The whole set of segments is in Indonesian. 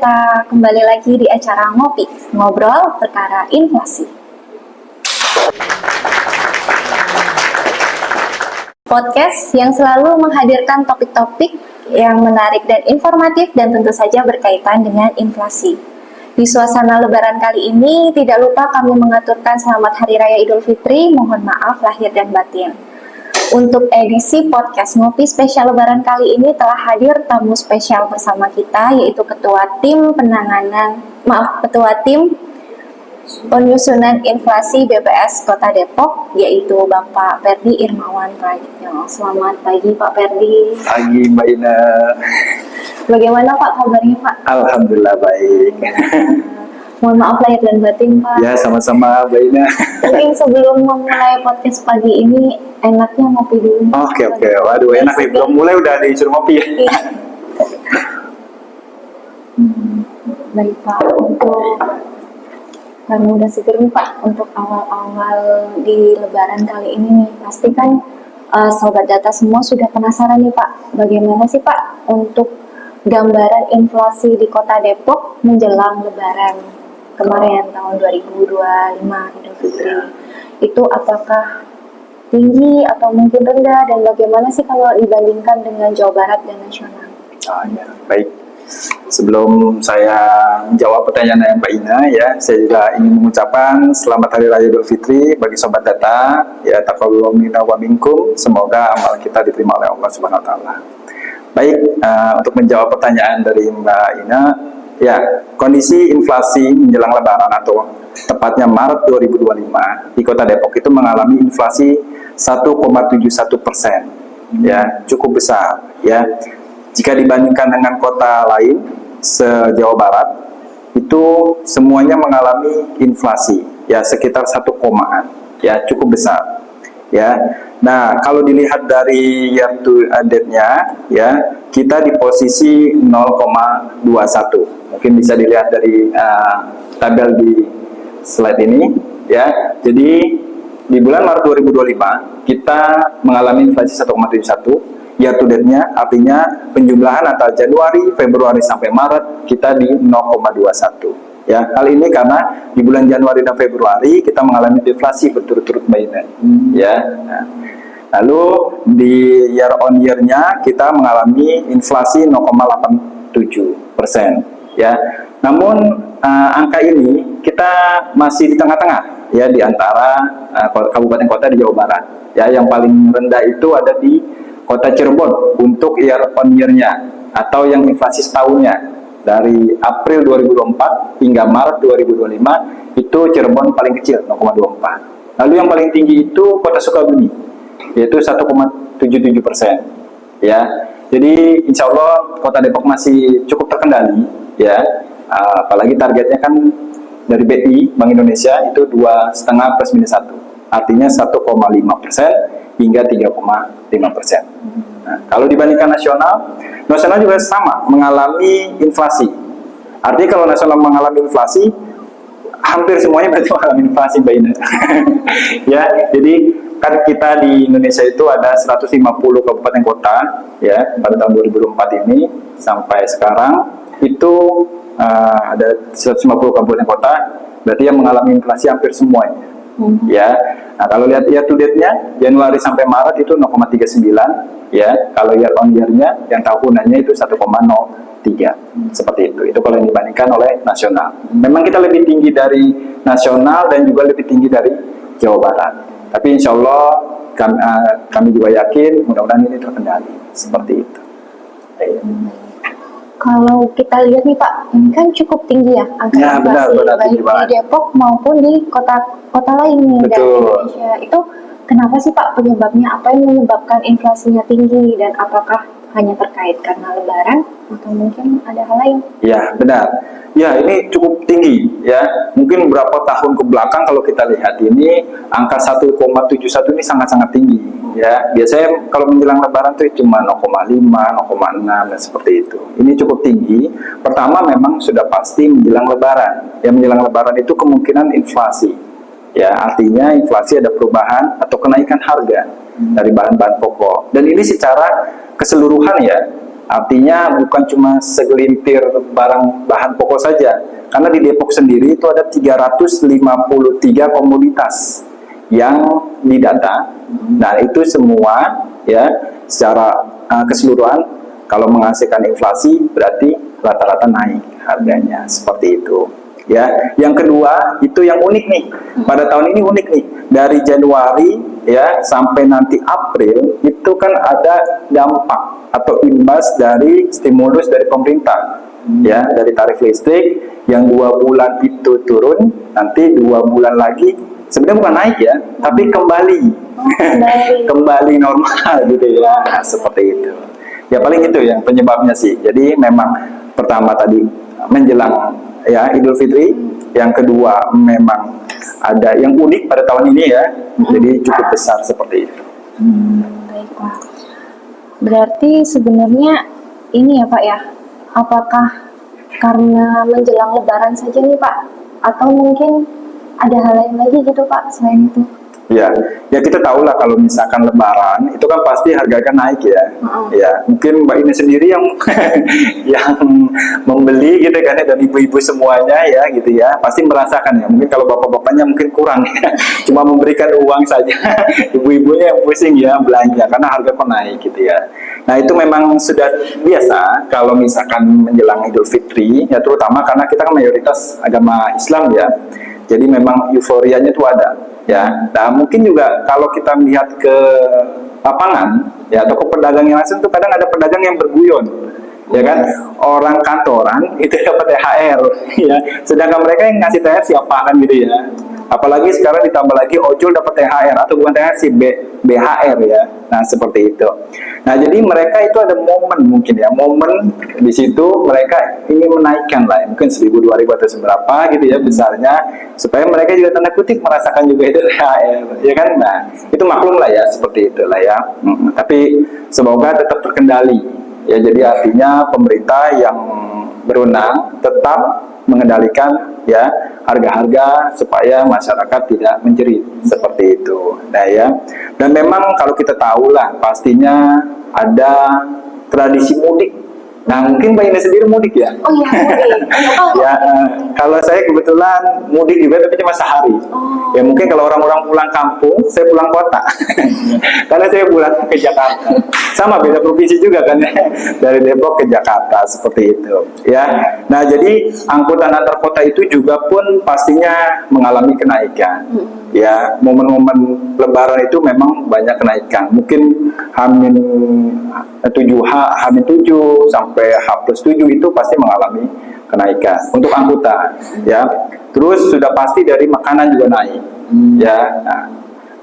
kita kembali lagi di acara Ngopi, Ngobrol Perkara Inflasi. Podcast yang selalu menghadirkan topik-topik yang menarik dan informatif dan tentu saja berkaitan dengan inflasi. Di suasana Lebaran kali ini, tidak lupa kami mengaturkan selamat Hari Raya Idul Fitri, mohon maaf lahir dan batin. Untuk edisi podcast Ngopi spesial Lebaran kali ini telah hadir tamu spesial bersama kita, yaitu Ketua Tim Penyusunan Inflasi BPS Kota Depok, yaitu Bapak Perdi Irmawan Prayitno. Selamat pagi Pak Perdi. Pagi Mbak Ina. Bagaimana Pak kabarnya Pak? Alhamdulillah baik. Mohon maaf lahir dan batin Pak. Ya sama-sama Mbak Ina. Mungkin sebelum memulai podcast pagi ini, enaknya ngopi dulu. Oke. Waduh enak nih, belum mulai udah disuruh ngopi ya. Iya. Baik Pak, untuk kami udah seger nih Pak untuk awal-awal di Lebaran kali ini nih. Pasti kan Sobat Data semua sudah penasaran nih Pak, bagaimana sih Pak untuk gambaran inflasi di Kota Depok menjelang Lebaran kemarin tahun 2025 Idul Fitri. Itu apakah tinggi atau mungkin rendah, dan bagaimana sih kalau dibandingkan dengan Jawa Barat dan nasional? Ya, baik. Sebelum saya menjawab pertanyaan Mbak Ina ya, saya juga ingin mengucapkan selamat Hari Raya Idul Fitri bagi Sobat Data. Ya, taqabbal minna wa minkum. Semoga amal kita diterima oleh Allah Subhanahu wa taala. Baik, untuk menjawab pertanyaan dari Mbak Ina, ya, kondisi inflasi menjelang Lebaran atau tepatnya Maret 2025 di Kota Depok itu mengalami inflasi 1,71%, ya, cukup besar, ya. Jika dibandingkan dengan kota lain se-Jawa Barat, itu semuanya mengalami inflasi, ya, sekitar 1 komaan, ya, cukup besar, ya. Nah, kalau dilihat dari year to date-nya, ya, kita di posisi 0,21. Mungkin bisa dilihat dari tabel di slide ini, ya. Jadi di bulan Maret 2025 kita mengalami inflasi 1,71. Year to date-nya artinya penjumlahan antara Januari, Februari sampai Maret kita di 0,21. Ya, hal ini karena di bulan Januari dan Februari kita mengalami deflasi berturut-turut mainan. Ya. Nah, lalu di year on year-nya kita mengalami inflasi 0,87%. Ya, namun angka ini kita masih di tengah-tengah ya di antara kabupaten kota di Jawa Barat. Ya, yang paling rendah itu ada di Kota Cirebon untuk year on year-nya atau yang inflasi setahunnya dari April 2024 hingga Maret 2025 itu Cirebon paling kecil 0,24. Lalu yang paling tinggi itu Kota Sukabumi yaitu 1,77%. Ya, jadi insya Allah Kota Depok masih cukup terkendali, ya. Apalagi targetnya kan dari BI Bank Indonesia itu 2,5 plus minus 1, artinya 1,5% hingga 3,5%. Nah, kalau dibandingkan nasional juga sama mengalami inflasi. Artinya kalau nasional mengalami inflasi, hampir semuanya berarti mengalami inflasi, Mbak Ina. Ya, jadi kan kita di Indonesia itu ada 150 kabupaten kota, ya, pada tahun 2004 ini sampai sekarang itu ada 150 kabupaten kota, berarti yang mengalami inflasi hampir semuanya. Ya, nah kalau lihat year to date-nya Januari sampai Maret itu 0,39, ya. Kalau year on year-nya yang tahunannya itu 1,03, seperti itu. Itu kalau dibandingkan oleh nasional. Memang kita lebih tinggi dari nasional dan juga lebih tinggi dari Jawa Barat. Tapi insya Allah kami juga yakin mudah-mudahan ini terkendali seperti itu. Kalau kita lihat nih Pak, ini kan cukup tinggi ya angka inflasi baik di Depok maupun di kota-kota lain nih dari Indonesia. Itu kenapa sih Pak penyebabnya? Apa yang menyebabkan inflasinya tinggi, dan apakah hanya terkait karena Lebaran atau mungkin ada hal lain? Ya, benar. Ya, ini cukup tinggi ya. Mungkin beberapa tahun ke belakang kalau kita lihat ini angka 1,71 ini sangat-sangat tinggi ya. Biasanya kalau menjelang Lebaran itu cuma 0,5, 0,6 dan seperti itu. Ini cukup tinggi. Pertama memang sudah pasti menjelang Lebaran. Ya, menjelang Lebaran itu kemungkinan inflasi. Ya, artinya inflasi ada perubahan atau kenaikan harga dari bahan-bahan pokok. Dan ini secara keseluruhan ya. Artinya bukan cuma segelintir barang bahan pokok saja. Karena di Depok sendiri itu ada 353 komoditas yang didata. Nah, itu semua ya secara keseluruhan kalau menghasilkan inflasi berarti rata-rata naik harganya, seperti itu. Ya, yang kedua itu yang unik nih. Pada tahun ini unik nih. Dari Januari ya sampai nanti April itu kan ada dampak atau imbas dari stimulus dari pemerintah. Ya, dari tarif listrik yang 2 bulan itu turun, nanti 2 bulan lagi sebenarnya bukan naik ya, tapi kembali kembali normal gitu ya. Nah, seperti itu. Ya paling itu yang penyebabnya sih. Jadi memang pertama tadi menjelang ya Idul Fitri, yang kedua memang ada yang unik pada tahun ini ya, jadi cukup besar seperti itu. Baik Pak. Berarti sebenarnya ini ya Pak ya, apakah karena menjelang Lebaran saja nih Pak, atau mungkin ada hal lain lagi gitu Pak selain itu? Ya, ya kita tahu lah kalau misalkan Lebaran itu kan pasti harga naik ya. Ya, mungkin Mbak ini sendiri yang yang membeli gitu kan ya, dan ibu-ibu semuanya ya gitu ya, pasti merasakan ya. Mungkin kalau bapak-bapaknya mungkin kurang ya, cuma memberikan uang saja. Ibu-ibunya yang pusing ya belanja karena harga naik gitu ya. Nah, itu memang sudah biasa kalau misalkan menjelang Idul Fitri ya, terutama karena kita kan mayoritas agama Islam ya. Jadi memang euforianya itu ada. Ya, nah mungkin juga kalau kita melihat ke lapangan ya atau ke pedagang yang langsung tuh kadang ada pedagang yang berguyon, ya kan, orang kantoran itu dapat THR, ya, sedangkan mereka yang ngasih THR siapa kan gitu ya. Apalagi sekarang ditambah lagi ojol dapat THR atau bukan THR sih BHR ya. Nah seperti itu. Nah jadi mereka itu ada momen mungkin ya, momen di situ mereka ingin menaikkan lah, ya, mungkin 1.000, 2.000 atau seberapa gitu ya besarnya, supaya mereka juga tanda kutip merasakan juga itu THR, ya kan. Nah itu maklum lah ya, seperti itulah ya. Tapi semoga tetap terkendali ya. Jadi artinya pemerintah yang berwenang tetap mengendalikan ya harga-harga supaya masyarakat tidak menjerit seperti itu. Nah ya, dan memang kalau kita tahu lah pastinya ada tradisi mudik. Nah mungkin Mbak Ina sendiri mudik ya? Oh iya mudik. Ya, kalau saya kebetulan mudik juga tapi cuma sehari. Ya mungkin kalau orang-orang pulang kampung, saya pulang kota. Karena saya pulang ke Jakarta. Sama beda provinsi juga kan ya. Dari Depok ke Jakarta seperti itu. Ya. Nah, jadi angkutan antar kota itu juga pun pastinya mengalami kenaikan. Ya, momen-momen Lebaran itu memang banyak kenaikan. Mungkin H-7 sampai H+7 itu pasti mengalami kenaikan untuk angkutan ya. Terus sudah pasti dari makanan juga naik ya.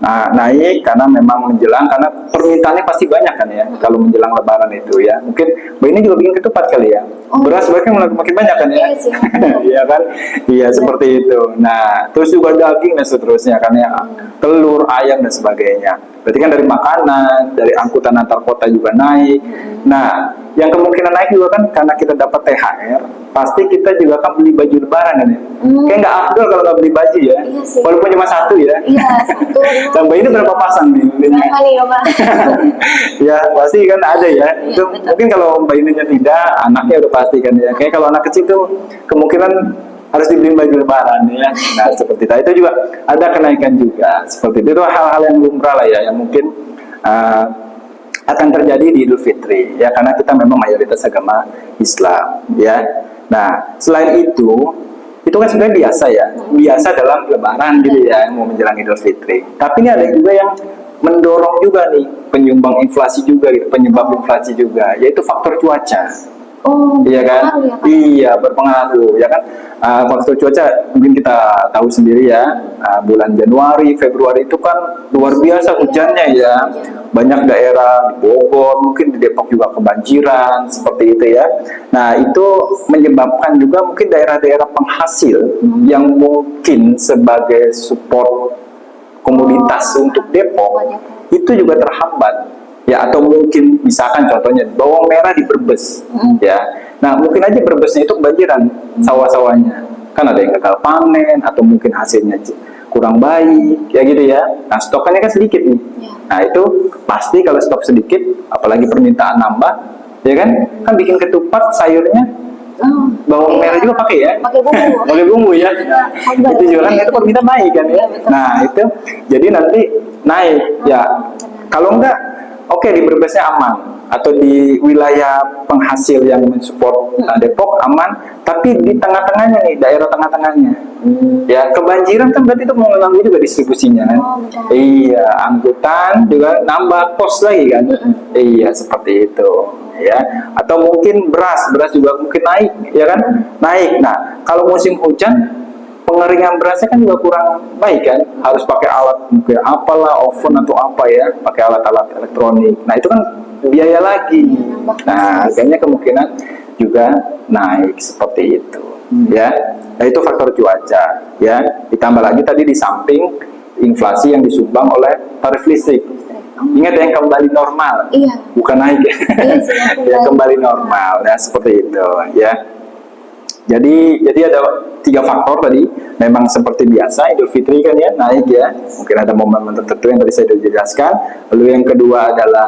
Nah, naik karena memang menjelang, karena permintaannya pasti banyak kan ya kalau menjelang Lebaran itu ya. Mungkin Mbak ini juga bikin ketupat kali ya. Beras makin banyak kan ya. Iya kan? Iya seperti itu. Nah, terus juga daging dan seterusnya kan ya. Telur, ayam dan sebagainya. Berarti kan dari makanan, dari angkutan antar kota juga naik. Nah, yang kemungkinan naik juga kan karena kita dapat THR, pasti kita juga akan beli baju Lebaran kan ya. Kayak nggak afdol kalau nggak beli baju ya. Walaupun cuma satu ya. Iya, satu. Tambah ini berapa pasang nih? Berapa nih ya Pak? Ya pasti kan ada ya. Itu mungkin kalau Mbak Ininya tidak, anaknya udah pasti kan ya. Kayak kalau anak kecil tuh kemungkinan harus dibeli baju Lebaran ya. Nah seperti itu juga ada kenaikan juga. Seperti itu hal-hal yang lumrah lah ya, yang mungkin akan terjadi di Idul Fitri ya, karena kita memang mayoritas agama Islam ya. Nah selain itu kan sebenarnya biasa ya, biasa dalam Lebaran gitu ya, mau menjelang Idul Fitri. Tapi ini ada juga yang mendorong juga nih, penyumbang inflasi juga gitu, penyebab inflasi juga, yaitu faktor cuaca. Iya kan? Iya berpengaruh ya kan. Faktor cuaca mungkin kita tahu sendiri ya. Bulan Januari, Februari itu kan luar biasa hujannya ya. Banyak daerah di Bogor, mungkin di Depok juga kebanjiran seperti itu ya. Nah itu menyebabkan juga mungkin daerah-daerah penghasil yang mungkin sebagai support komoditas untuk Depok itu juga terhambat. Ya, atau mungkin misalkan contohnya bawang merah di Brebes ya. Nah mungkin aja Brebesnya itu kebanjiran sawah-sawahnya, kan ada yang gagal panen atau mungkin hasilnya kurang baik ya gitu ya. Nah stokannya kan sedikit nih. Nah itu pasti kalau stok sedikit apalagi permintaan nambah, ya kan? Kan bikin ketupat sayurnya Oh, bawang merah juga pakai ya? pakai bumbu. Pakai bumbu ya. Sambal. Itu juga kan itu per kita naik kan ya. Iya, betul. Nah itu jadi nanti naik ya. Kalau enggak, oke di Brebesnya aman atau di wilayah penghasil yang mensupport Depok aman, tapi di tengah-tengahnya nih daerah tengah-tengahnya. Ya kebanjiran kan berarti itu mengganggu juga distribusinya kan. Oh, benar. Iya, angkutan juga nambah kos lagi kan. Iya, seperti itu ya. Atau mungkin beras juga mungkin naik ya kan? Naik. Nah, kalau musim hujan pengeringan berasnya kan juga kurang baik kan, harus pakai alat mungkin apalah oven atau apa ya, pakai alat-alat elektronik. Nah itu kan biaya lagi. Nah kayaknya kemungkinan juga naik seperti itu ya. Nah itu faktor cuaca ya. Ditambah lagi tadi di samping inflasi yang disumbang oleh tarif listrik. Ingat yang kembali normal, Iya. bukan naik ya. Iya sih, Ya kembali normal ya seperti itu ya. Jadi ada 3 faktor tadi. Memang seperti biasa Idul Fitri kan ya naik ya. Mungkin ada momen tertentu yang tadi saya sudah jelaskan. Lalu yang kedua adalah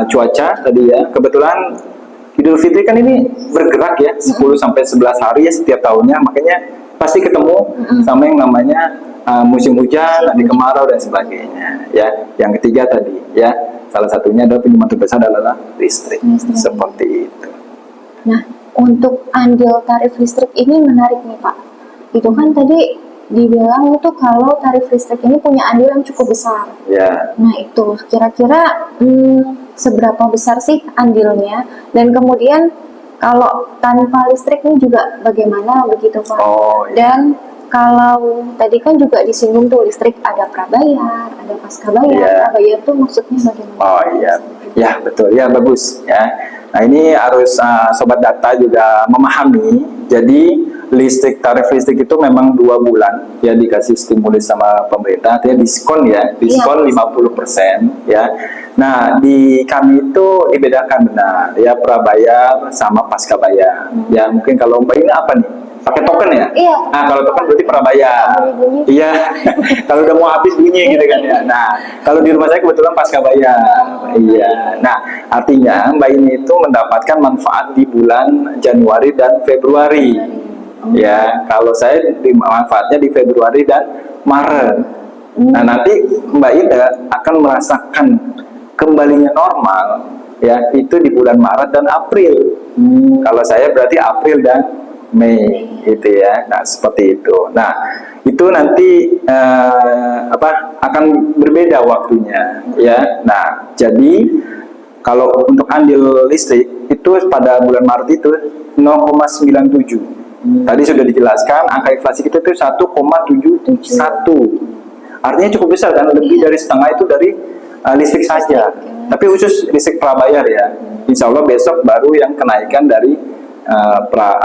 cuaca tadi ya. Kebetulan Idul Fitri kan ini bergerak ya 10 sampai 11 hari ya setiap tahunnya. Makanya pasti ketemu sama yang namanya musim hujan, nanti kemarau dan sebagainya ya. Yang ketiga tadi ya. Salah satunya adalah penyumbang terbesar adalah listrik. Seperti itu. Nah, untuk andil tarif listrik ini menarik nih Pak. Itu kan tadi dibilang itu kalau tarif listrik ini punya andil yang cukup besar. Ya. Nah itu kira-kira seberapa besar sih andilnya? Dan kemudian kalau tanpa listrik ini juga bagaimana begitu Pak? Oh, iya. Dan kalau tadi kan juga disinggung tuh listrik ada prabayar, ada pasca bayar. Iya. Prabayar tuh maksudnya bagaimana? Oh iya, ya betul ya, bagus ya. Nah ini harus sobat data juga memahami. Jadi tarif listrik itu memang 2 bulan ya dikasih stimulus sama pemerintah, artinya diskon ya, diskon 50% ya. Nah di kami itu dibedakan benar ya, prabayar sama pasca bayar. Ya mungkin kalau Mbak ini apa nih? Pakai token ya? Iya. Nah kalau token berarti prabayar. Bunyi-bunyi. Iya. Kalau udah mau habis bunyi gitu kan ya. Nah kalau di rumah saya kebetulan pasca bayar. Iya. Nah artinya Mbak ini itu mendapatkan manfaat di bulan Januari dan Februari. Ya kalau saya manfaatnya di Februari dan Maret. Nah nanti Mbak Ida akan merasakan kembalinya normal ya itu di bulan Maret dan April. Kalau saya berarti April dan Mei itu ya. Nah seperti itu. Nah itu nanti akan berbeda waktunya ya. Nah jadi kalau untuk andil listrik itu pada bulan Maret itu 0,97. Tadi sudah dijelaskan angka inflasi kita itu 1,71. Artinya cukup besar kan, lebih dari setengah itu dari listrik saja. Tapi khusus listrik prabayar ya. Insya Allah besok baru yang kenaikan dari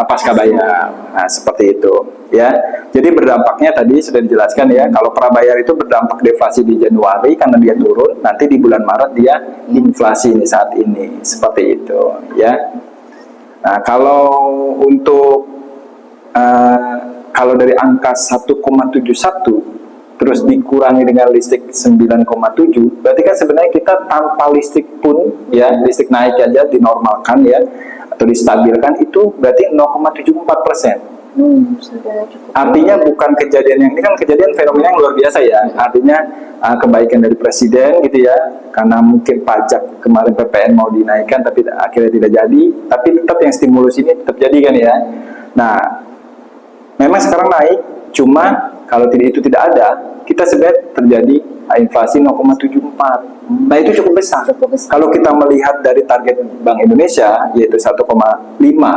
pasca bayar. Nah, seperti itu ya. Jadi berdampaknya tadi sudah dijelaskan ya. Kalau prabayar itu berdampak deflasi di Januari karena dia turun, nanti di bulan Maret dia inflasi ini saat ini. Seperti itu ya. Nah, kalau untuk kalau dari angka 1,71 terus dikurangi dengan listrik 9,7, berarti kan sebenarnya kita tanpa listrik pun ya, listrik naik aja dinormalkan ya atau distabilkan itu berarti 0,74%. Sudah cukup. Artinya bukan kejadian yang ini kan kejadian fenomena yang luar biasa ya. Artinya kebaikan dari presiden gitu ya. Karena mungkin pajak kemarin PPN mau dinaikkan tapi akhirnya tidak jadi. Tapi tetap yang stimulus ini tetap jadi kan ya. Nah, memang sekarang naik. Cuma kalau itu tidak ada, kita sebenarnya terjadi inflasi 0,74. Nah itu cukup besar. Kalau kita melihat dari target Bank Indonesia yaitu 1,5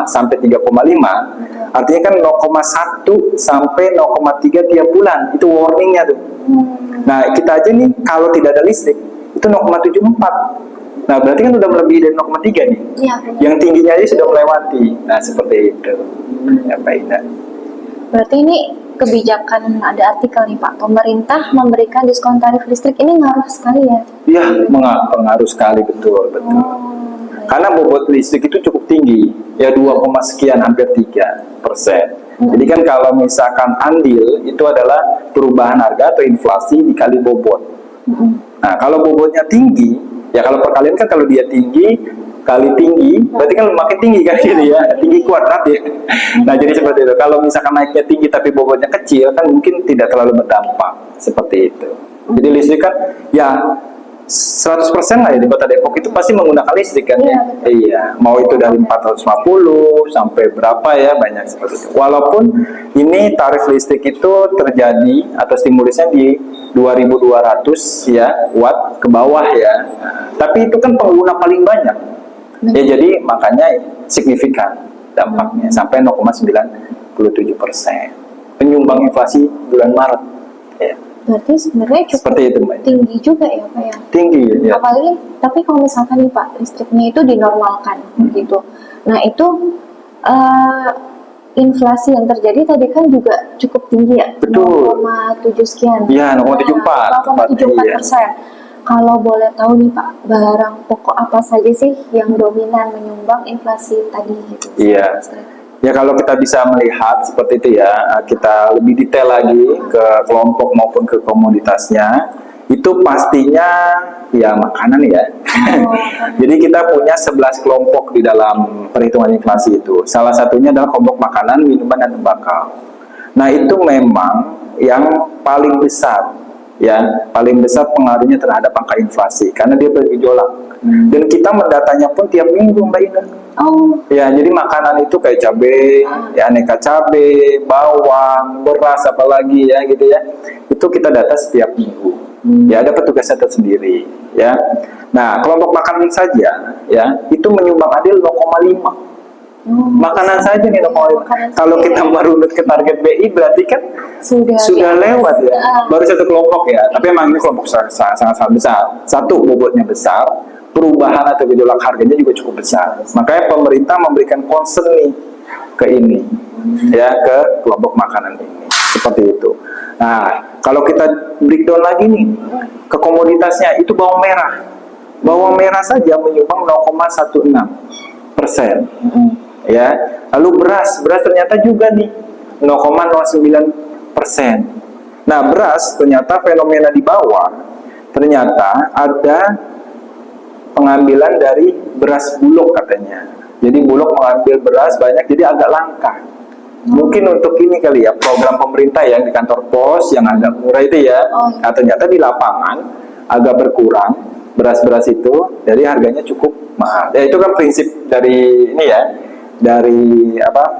sampai 3,5, artinya kan 0,1 sampai 0,3 tiap bulan. Itu warningnya tuh. Nah kita aja nih kalau tidak ada listrik itu 0,74. Nah berarti kan udah melebihi dari 0,3 nih. Ya, yang tingginya aja sudah melewati. Nah seperti itu. Ya Pak Ina. Berarti ini kebijakan, ada artikel nih Pak, pemerintah memberikan diskon tarif listrik ini ngaruh sekali ya? Iya, pengaruh sekali, betul. Karena bobot listrik itu cukup tinggi, ya 2, sekian, hampir 3%. Jadi kan kalau misalkan andil itu adalah perubahan harga atau inflasi dikali bobot. Nah kalau bobotnya tinggi, ya kalau perkalian kan kalau dia tinggi, kali tinggi, berarti kan makin tinggi kan gitu ya, tinggi kuadrat ya. Nah jadi seperti itu. Kalau misalkan naiknya tinggi tapi bobotnya kecil kan mungkin tidak terlalu berdampak seperti itu. Jadi listrik kan ya 100% lah ya di Kota Depok itu pasti menggunakan listrik kan ya. Iya, mau itu dari 450 sampai berapa ya, banyak seperti itu. Walaupun ini tarif listrik itu terjadi atau stimulusnya di 2200 ya watt ke bawah ya. Tapi itu kan pengguna paling banyak. Ya jadi makanya signifikan dampaknya sampai 0,97%. Penyumbang inflasi bulan Maret. Ya. Berarti sebenarnya cukup Seperti itu, Mbak. tinggi juga ya Pak ya. Tinggi ya. Apalagi, tapi kalau misalkan nih Pak, listriknya itu dinormalkan gitu. Nah itu inflasi yang terjadi tadi kan juga cukup tinggi ya. Betul. 0,7 sekian. Iya, 0,74. 0,74%. Kalau boleh tahu nih Pak, barang pokok apa saja sih yang dominan menyumbang inflasi tadi gitu? Iya. Ya kalau kita bisa melihat seperti itu ya, kita lebih detail lagi ke kelompok maupun ke komoditasnya, itu pastinya ya makanan ya. Jadi kita punya 11 kelompok di dalam perhitungan inflasi itu. Salah satunya adalah kelompok makanan, minuman, dan tembakau. Nah itu memang yang paling besar, ya paling besar pengaruhnya terhadap angka inflasi karena dia bergejolak. Dan kita mendatanya pun tiap minggu Mbak Ina. Oh. Ya, jadi makanan itu kayak cabai, ya aneka cabai, bawang, beras, apalagi ya gitu ya. Itu kita data setiap minggu. Ya, ada petugasnya tersendiri. Ya, nah kelompok makanan saja, ya itu menyumbang adil 0,5. Makanan saja nih 0,5. Kalau kita merunut ke target BI berarti kan sudah lewat ya. Baru satu kelompok ya. Tapi emang ini kelompok sangat besar. Satu, bobotnya besar. Perubahan atau gejolak harganya juga cukup besar. Makanya pemerintah memberikan concern nih ke ini, ya ke kelompok makanan ini, seperti itu. Nah, kalau kita breakdown lagi nih ke komoditasnya, itu bawang merah. Bawang merah saja menyumbang 0,16%. Ya, lalu beras ternyata juga nih 0,09%. Nah, beras ternyata fenomena di bawah ternyata ada pengambilan dari beras Bulog katanya. Jadi Bulog mengambil beras banyak, jadi agak langka. Mungkin untuk ini kali ya, program pemerintah yang di kantor pos yang agak murah itu ya. Nah, ternyata di lapangan agak berkurang beras-beras itu, jadi harganya cukup mahal. Ya itu kan prinsip dari ini ya, dari apa,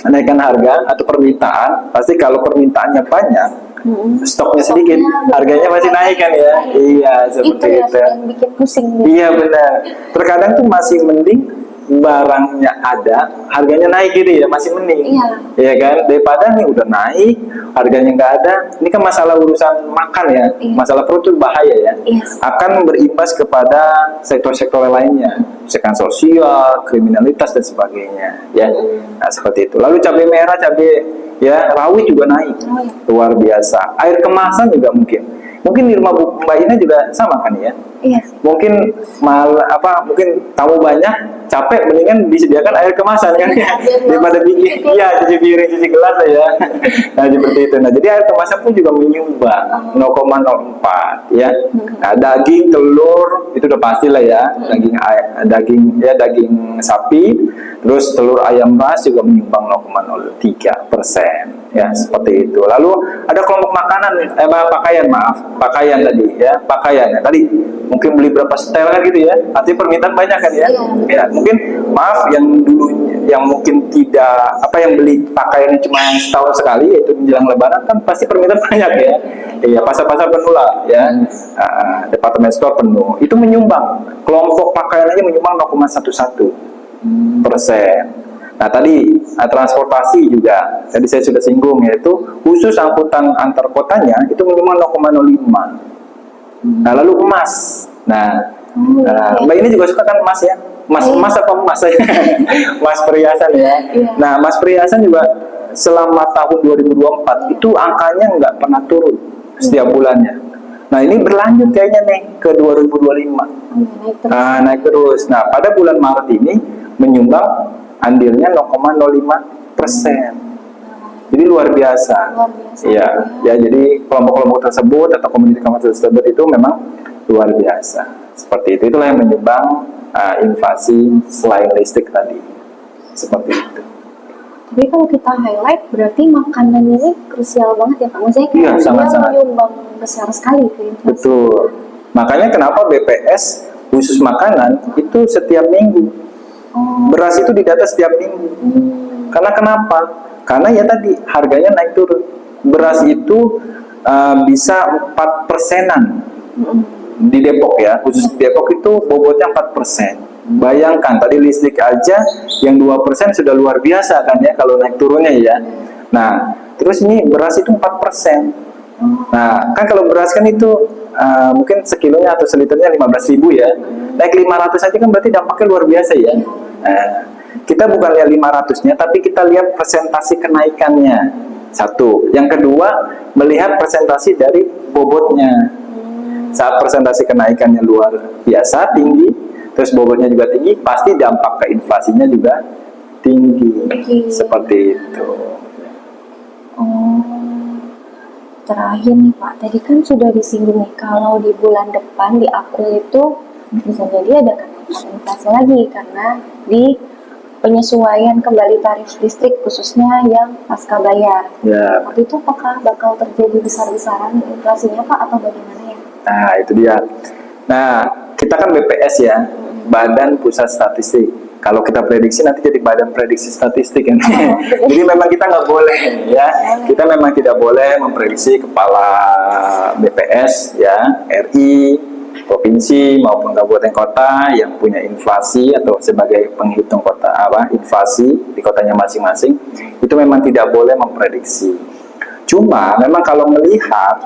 naikkan harga atau permintaan. Pasti kalau permintaannya banyak, stoknya sedikit, harganya masih naik kan ya. Iya, seperti itu. Yang bikin pusing. Iya benar. Terkadang tuh masih mending barangnya ada, harganya naik gitu ya, masih mending. Iya kan, daripada nih udah naik, harganya nggak ada. Ini kan masalah urusan makan ya, masalah perut itu bahaya ya. Akan berimbas kepada sektor-sektor lainnya, misalkan sosial, kriminalitas dan sebagainya. Ya, nah, seperti itu. Lalu cabai merah, cabai ya rawit juga naik, luar biasa. Air kemasan juga mungkin di rumah Mbak Ina juga sama kan ya? Iya. Mungkin mungkin tamu banyak, capek, mendingan disediakan air kemasan kan ya, daripada bikin cuci piring, cuci gelas ya. Nah seperti itu. Nah jadi air kemasan pun juga menyumbang 0,04 ya. Nah daging, telur itu udah pasti lah ya, daging sapi, terus telur ayam ras juga menyumbang 0,03% ya, seperti itu. Lalu ada kelompok makanan, pakaian tadi ya, pakaian ya tadi mungkin beli berapa setel kan gitu ya, artinya permintaan banyak kan ya. Ya mungkin yang dulunya yang mungkin tidak yang beli pakaiannya cuma yang setahun sekali, yaitu menjelang lebaran kan pasti permintaan banyak ya. Iya, pasar-pasar penuh lah ya, departemen store penuh, itu menyumbang, kelompok pakaian aja menyumbang 0,11%. Nah tadi transportasi juga, tadi saya sudah singgung, yaitu khusus angkutan antar kotanya itu menyumbang 0,05. Nah lalu emas, Mbak ini juga suka kan emas ya, emas apa emas ya, emas perhiasan ya. Nah emas perhiasan juga selama tahun 2024 itu angkanya nggak pernah turun setiap bulannya. Nah ini berlanjut kayaknya nih ke 2025, naik terus. Nah pada bulan Maret ini menyumbang andilnya 0,05%. Jadi luar biasa. Ya, jadi kelompok-kelompok tersebut atau komunitas tersebut itu memang luar biasa. Seperti itu, itulah yang menyumbang inflasi selain listrik tadi. Seperti itu. Tapi kalau kita highlight, berarti makanan ini krusial banget ya Pak. Maksudnya Iya, kayak dia sangat-sangat. menyumbang besar sekali ke inflasi. Betul. Makanya kenapa BPS khusus makanan itu setiap minggu. Oh. Beras itu didata setiap minggu. Karena kenapa? Karena ya tadi harganya naik turun. Beras itu bisa 4%-an di Depok ya. Khusus di Depok itu bobotnya 4%. Bayangkan tadi listrik aja yang 2% sudah luar biasa kan ya kalau naik turunnya ya. Nah, terus ini beras itu 4%. Nah, kan kalau beras kan itu mungkin sekilonya atau seliternya 15.000 ya. Naik 500 aja kan berarti dampaknya luar biasa ya. Nah, kita bukan lihat 500-nya, tapi kita lihat persentase kenaikannya. Satu. Yang kedua, melihat persentase dari bobotnya. Saat persentase kenaikannya luar biasa, tinggi, terus bobotnya juga tinggi, pasti dampak ke inflasinya juga tinggi. Seperti itu. Oh. Terakhir nih Pak, tadi kan sudah disinggung nih, kalau di bulan depan di April itu bisa jadi ada kenaikan inflasi lagi karena di penyesuaian kembali tarif listrik khususnya yang pasca bayar. Ya. Waktu itu apakah bakal terjadi besar-besaran inflasinya Pak atau bagaimana ya? Nah, itu dia. Nah, kita kan BPS ya, Badan Pusat Statistik. Kalau kita prediksi nanti jadi Badan Prediksi Statistik kan. Jadi memang kita nggak boleh ya. Kita memang tidak boleh memprediksi kepala BPS ya, RI, provinsi maupun kabupaten kota yang punya inflasi atau sebagai penghitung kota inflasi di kotanya masing-masing. Itu memang tidak boleh memprediksi. Cuma memang kalau melihat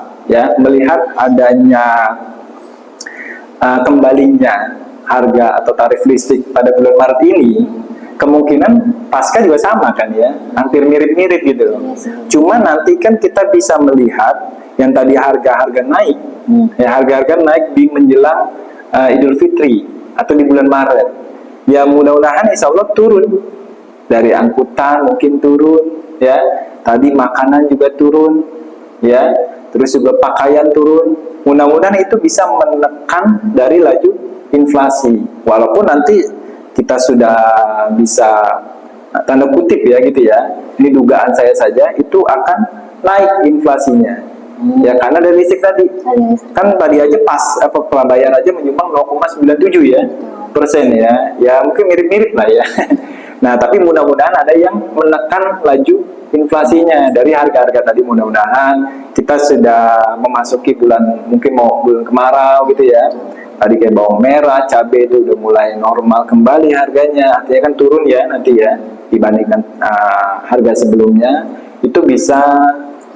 adanya kembalinya harga atau tarif listrik pada bulan Maret ini, kemungkinan pasca juga sama kan ya, hampir mirip-mirip gitu. Cuma nanti kan kita bisa melihat yang tadi harga-harga naik, ya harga-harga naik di menjelang Idul Fitri atau di bulan Maret. Ya mudah-mudahan insya Allah turun, dari angkutan mungkin turun, ya tadi makanan juga turun, ya terus juga pakaian turun. Mudah-mudahan itu bisa menekan dari laju inflasi, walaupun nanti kita sudah bisa tanda kutip ya gitu ya, ini dugaan saya saja itu akan naik inflasinya ya karena dari listrik tadi kan tadi aja pas bayar aja menyumbang 0,97 ya persen ya mungkin mirip-mirip lah ya. Nah tapi mudah-mudahan ada yang menekan laju inflasinya dari harga-harga tadi. Mudah-mudahan kita sudah memasuki bulan mungkin mau bulan kemarau gitu ya. Tadi kayak bawang merah, cabai itu udah mulai normal kembali harganya, artinya kan turun ya nanti ya dibandingkan harga sebelumnya, itu bisa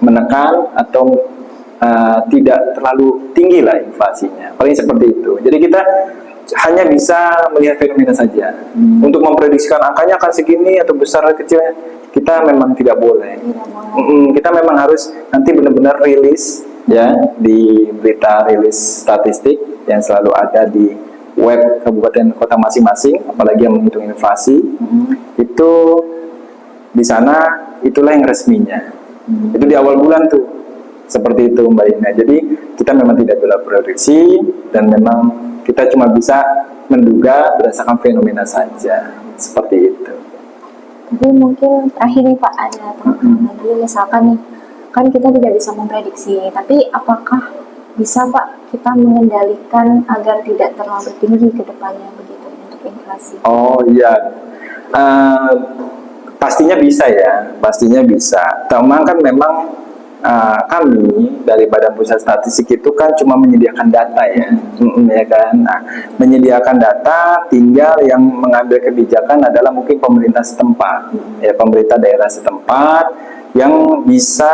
menekan atau tidak terlalu tinggi lah inflasinya, paling seperti itu. Jadi kita hanya bisa melihat fenomena saja. Untuk memprediksikan angkanya akan segini atau besar atau kecilnya, kita memang tidak boleh. Kita memang harus nanti benar-benar rilis ya di berita rilis statistik yang selalu ada di web kabupaten kota masing-masing, apalagi yang menghitung inflasi. Itu di sana itulah yang resminya. Itu di awal bulan tuh. Seperti itu Mbak Ina. Jadi kita memang tidak boleh prediksi dan memang kita cuma bisa menduga berdasarkan fenomena saja. Seperti itu. Tapi mungkin terakhir nih Pak, ada tambahan lagi, misalkan nih kan kita tidak bisa memprediksi, tapi apakah bisa Pak kita mengendalikan agar tidak terlalu tinggi ke depannya begitu untuk inflasi? Oh iya, pastinya bisa ya, pastinya bisa. Cuma kan memang kami dari Badan Pusat Statistik itu kan cuma menyediakan data ya, ya kan. Nah, menyediakan data, tinggal yang mengambil kebijakan adalah mungkin pemerintah setempat, ya pemerintah daerah setempat yang bisa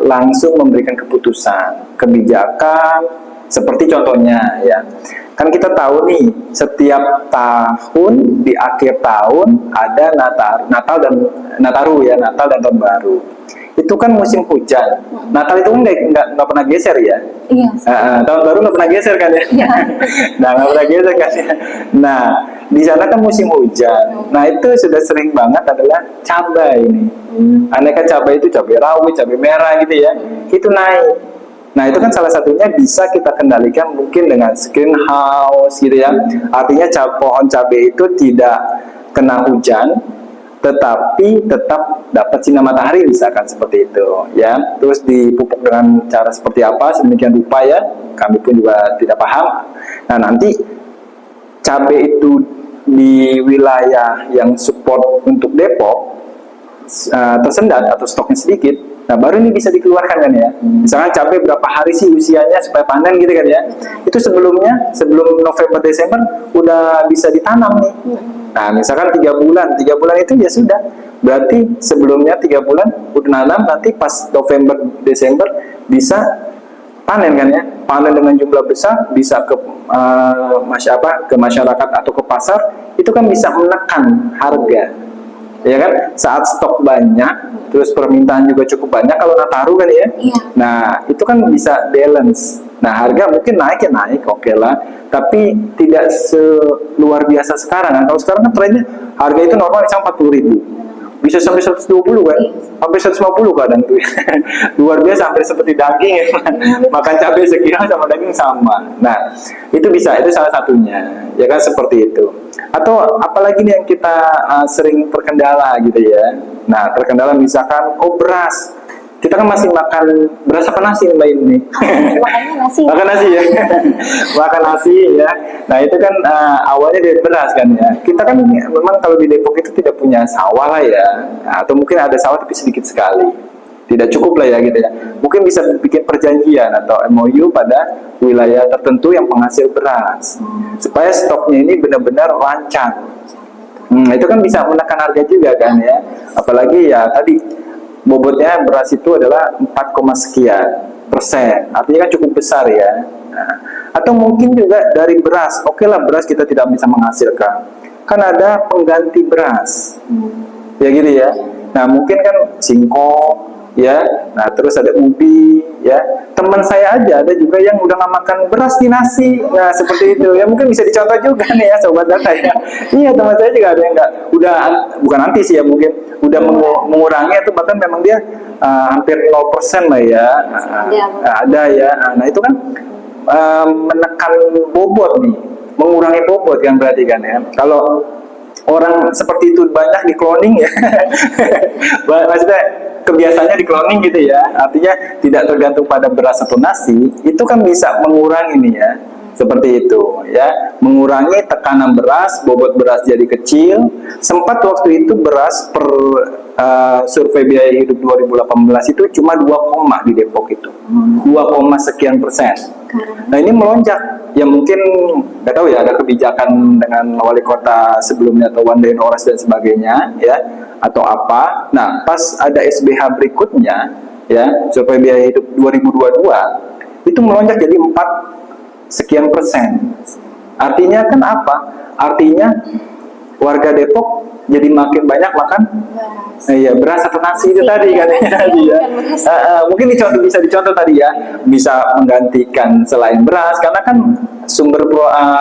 langsung memberikan keputusan, kebijakan, seperti contohnya ya. Kan kita tahu nih, setiap tahun di akhir tahun ada Natal dan Tahun Baru. Itu kan musim hujan. Natal itu nggak pernah geser ya. Iya. Tahun Baru nggak pernah geser kan ya. Iya. Nah nggak pernah geser kan ya. Nah di sana kan musim hujan. Nah itu sudah sering banget adalah cabai ini. Aneka cabai itu cabai rawit, cabai merah gitu ya. Itu naik. Nah, itu kan salah satunya bisa kita kendalikan mungkin dengan greenhouse gitu ya. Artinya pohon cabai itu tidak kena hujan, tetapi tetap dapat sinar matahari misalkan seperti itu ya. Terus dipupuk dengan cara seperti apa sedemikian rupa ya, kami pun juga tidak paham. Nah, nanti cabai itu di wilayah yang support untuk Depok tersendat atau stoknya sedikit, nah baru ini bisa dikeluarkan kan ya. Misalkan cabai berapa hari sih usianya supaya panen gitu kan ya. Itu sebelumnya, sebelum November Desember udah bisa ditanam nih. Nah, misalkan 3 bulan itu ya sudah. Berarti sebelumnya 3 bulan udah nanam, nanti pas November Desember bisa panen kan ya. Panen dengan jumlah besar, bisa ke ke masyarakat atau ke pasar, itu kan bisa menekan harga. Ya kan, saat stok banyak, terus permintaan juga cukup banyak kalau Nataru kan ya. Iya. Nah, itu kan bisa balance. Nah, harga mungkin naik ya naik, oke lah. Tapi tidak seluar biasa sekarang kan. Kalau sekarang kan trennya harga itu normal misalnya 40.000. Bisa sampai 120 kan, sampai 150 kadang tuh. Luar biasa, hampir seperti daging ya. Makan cabai sekilo sama daging sama. Nah, itu bisa, itu salah satunya. Ya kan seperti itu. Atau apalagi nih yang kita sering terkendala gitu ya. Nah, terkendala misalkan beras. Kita kan masih makan beras apa nasi nih Mbak ini? Makanya nasi. Makan nasi ya. Makan nasi ya. Nah, itu kan awalnya dari beras kan ya. Kita kan memang kalau di Depok itu tidak punya sawah lah ya. Atau mungkin ada sawah tapi sedikit sekali. Tidak cukup lah ya gitu ya. Mungkin bisa bikin perjanjian atau MOU pada wilayah tertentu yang penghasil beras. Supaya stoknya ini benar-benar lancar. Itu kan bisa menekan harga juga kan ya. Apalagi ya tadi bobotnya beras itu adalah 4, sekian persen. Artinya kan cukup besar ya. Nah, atau mungkin juga dari beras. Oke lah, beras kita tidak bisa menghasilkan. Kan ada pengganti beras. Ya gitu ya. Nah, mungkin kan singkong ya. Nah, terus ada ubi ya. Teman saya aja ada juga yang udah nggak makan beras di nasi. Nah, seperti itu. Ya mungkin bisa dicontoh juga nih ya sobat data ya. Iya, teman saya juga ada yang nggak udah bukan anti sih ya, mungkin udah mengurangi atau bahkan memang dia hampir 0% lah ya. Ada ya. Nah, itu kan menekan bobot nih, mengurangi bobot kan berarti kan ya. Kalau orang seperti itu banyak di cloning ya. Maksudnya kebiasaannya di cloning gitu ya. Artinya tidak tergantung pada beras atau nasi, itu kan bisa mengurangi nih ya. Seperti itu ya, mengurangi tekanan beras, bobot beras jadi kecil. Sempat waktu itu beras per survei biaya hidup 2018 itu cuma 2, di Depok itu. 2, sekian persen. Nah, ini melonjak. Ya mungkin nggak tahu ya, ada kebijakan dengan wali kota sebelumnya atau one day noras dan sebagainya ya, atau apa. Nah, pas ada SBH berikutnya ya, survei biaya hidup 2022 itu melonjak jadi 4 sekian persen. Artinya kan apa? Artinya warga Depok jadi makin banyak makan beras atau nasi itu tadi kan ya. Mungkin bisa dicontoh tadi ya, bisa menggantikan selain beras karena kan sumber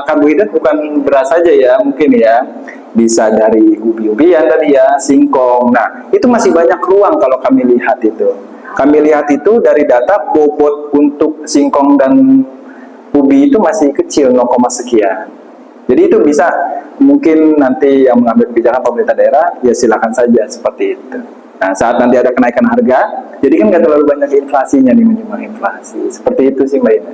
karbohidrat bukan beras saja ya, mungkin ya bisa dari ubi-ubian tadi ya, singkong. Nah, itu masih banyak ruang kalau kami lihat itu. Kami lihat itu dari data bobot untuk singkong dan ubi itu masih kecil, 0, sekian. Jadi itu bisa mungkin nanti yang mengambil kebijakan pemerintah daerah ya silakan saja seperti itu. Nah, saat nanti ada kenaikan harga, jadi kan nggak terlalu banyak inflasinya nih, menyumbang inflasi. Seperti itu sih Mbak Ina.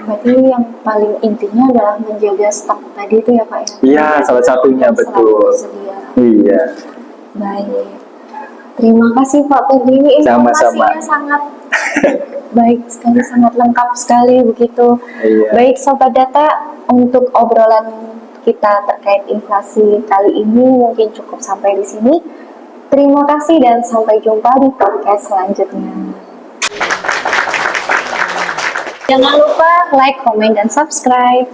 Berarti yang paling intinya adalah menjaga stok tadi itu ya Pak ya? Iya, salah satunya betul. Iya. Baik. Terima kasih Pak Pedri. Sama-sama. Informasinya sangat baik sekali, sangat lengkap sekali begitu. Iya. Baik Sobat Data, untuk obrolan kita terkait inflasi kali ini mungkin cukup sampai di sini. Terima kasih dan sampai jumpa di podcast selanjutnya. Jangan lupa like, komen, dan subscribe.